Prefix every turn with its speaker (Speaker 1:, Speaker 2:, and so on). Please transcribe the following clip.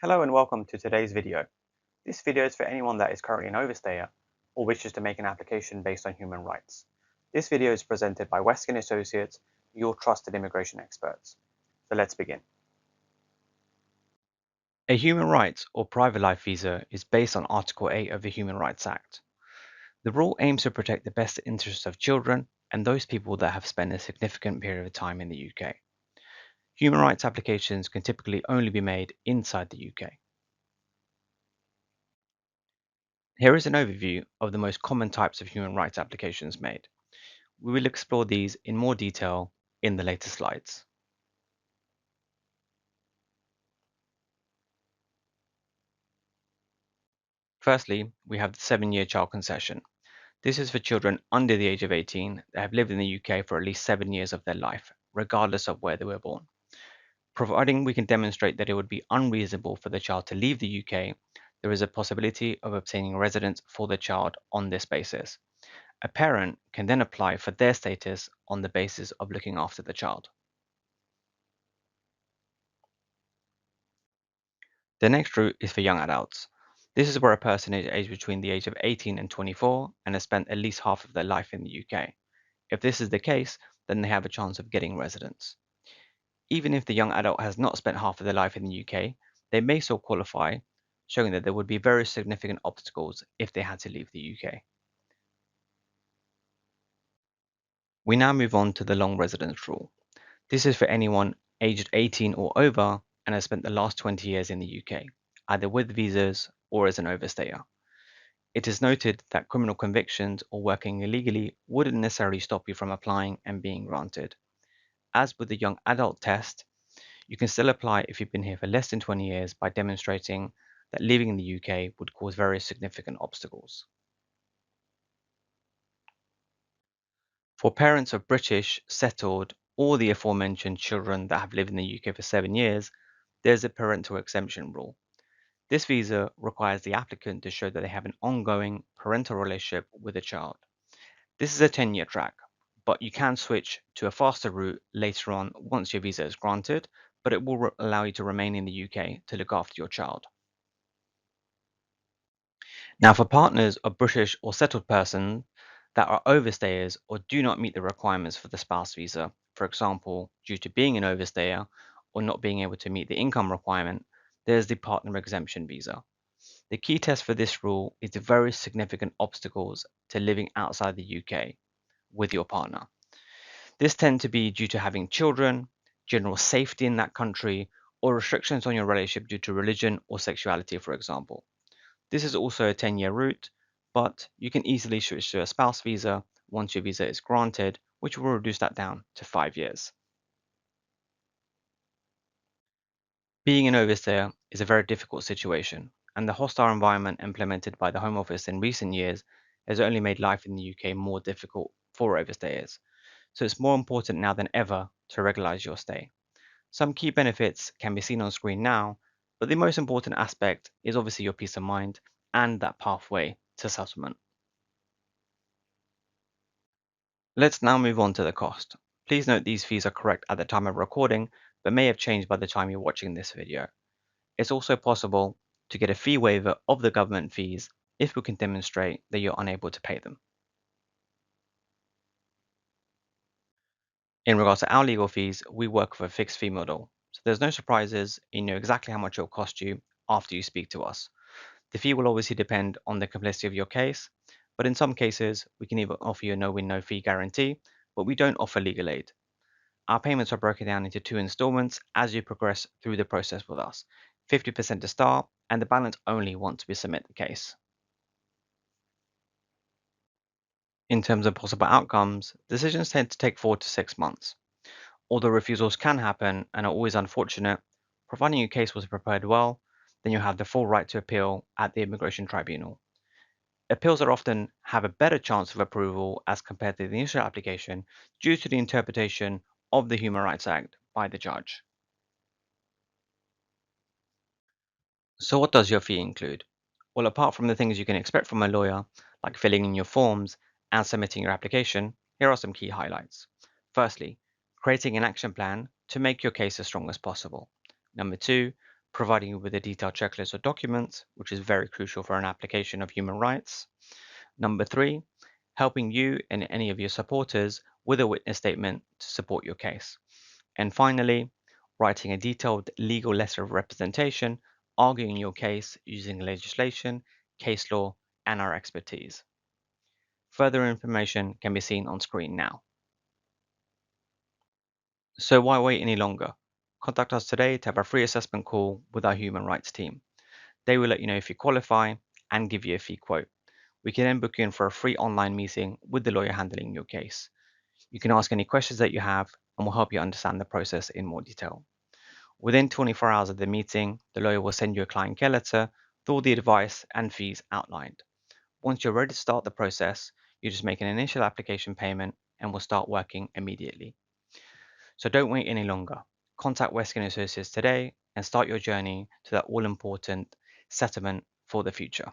Speaker 1: Hello and welcome to today's video. This video is for anyone that is currently an overstayer or wishes to make an application based on human rights. This video is presented by Westkin Associates, your trusted immigration experts. So let's begin.
Speaker 2: A human rights or private life visa is based on Article 8 of the Human Rights Act. The rule aims to protect the best interests of children and those people that have spent a significant period of time in the UK. Human rights applications can typically only be made inside the UK. Here is an overview of the most common types of human rights applications made. We will explore these in more detail in the later slides. Firstly, we have the 7-year child concession. This is for children under the age of 18 that have lived in the UK for at least 7 years of their life, regardless of where they were born. Providing we can demonstrate that it would be unreasonable for the child to leave the UK, there is a possibility of obtaining residence for the child on this basis. A parent can then apply for their status on the basis of looking after the child. The next route is for young adults. This is where a person is aged between the age of 18 and 24 and has spent at least half of their life in the UK. If this is the case, then they have a chance of getting residence. Even if the young adult has not spent half of their life in the UK, they may still qualify, showing that there would be very significant obstacles if they had to leave the UK. We now move on to the long residence rule. This is for anyone aged 18 or over and has spent the last 20 years in the UK, either with visas or as an overstayer. It is noted that criminal convictions or working illegally wouldn't necessarily stop you from applying and being granted. As with the young adult test, you can still apply if you've been here for less than 20 years by demonstrating that living in the UK would cause very significant obstacles. For parents of British, settled, or the aforementioned children that have lived in the UK for 7 years, there's a parental exemption rule. This visa requires the applicant to show that they have an ongoing parental relationship with a child. This is a 10-year track, but you can switch to a faster route later on once your visa is granted, but it will allow you to remain in the UK to look after your child. Now, for partners of British or settled persons that are overstayers or do not meet the requirements for the spouse visa, for example, due to being an overstayer or not being able to meet the income requirement, there's the partner exemption visa. The key test for this rule is the very significant obstacles to living outside the UK with your partner. This tends to be due to having children, general safety in that country, or restrictions on your relationship due to religion or sexuality, for example. This is also a 10-year route, but you can easily switch to a spouse visa once your visa is granted, which will reduce that down to 5 years. Being an overstayer is a very difficult situation, and the hostile environment implemented by the Home Office in recent years has only made life in the UK more difficult for overstayers. So it's more important now than ever to regularise your stay. Some key benefits can be seen on screen now, but the most important aspect is obviously your peace of mind and that pathway to settlement. Let's now move on to the cost. Please note these fees are correct at the time of recording, but may have changed by the time you're watching this video. It's also possible to get a fee waiver of the government fees if we can demonstrate that you're unable to pay them. In regards to our legal fees, we work with a fixed fee model. So there's no surprises, you know exactly how much it will cost you after you speak to us. The fee will obviously depend on the complexity of your case, but in some cases, we can even offer you a no-win, no-fee guarantee, but we don't offer legal aid. Our payments are broken down into 2 installments as you progress through the process with us, 50% to start, and the balance only once we submit the case. In terms of possible outcomes, decisions tend to take 4 to 6 months. Although refusals can happen and are always unfortunate, providing your case was prepared well, then you have the full right to appeal at the Immigration Tribunal. Appeals are often have a better chance of approval as compared to the initial application due to the interpretation of the Human Rights Act by the judge. So what does your fee include? Well, apart from the things you can expect from a lawyer, like filling in your forms and submitting your application, here are some key highlights. Firstly, creating an action plan to make your case as strong as possible. Number two, providing you with a detailed checklist of documents, which is very crucial for an application of human rights. Number 3, helping you and any of your supporters with a witness statement to support your case. And finally, writing a detailed legal letter of representation, arguing your case using legislation, case law, and our expertise. Further information can be seen on screen now. So why wait any longer? Contact us today to have a free assessment call with our human rights team. They will let you know if you qualify and give you a fee quote. We can then book you in for a free online meeting with the lawyer handling your case. You can ask any questions that you have and we'll help you understand the process in more detail. Within 24 hours of the meeting, the lawyer will send you a client care letter with all the advice and fees outlined. Once you're ready to start the process, you just make an initial application payment and we'll start working immediately. So don't wait any longer. Contact Westkin Associates today and start your journey to that all-important settlement for the future.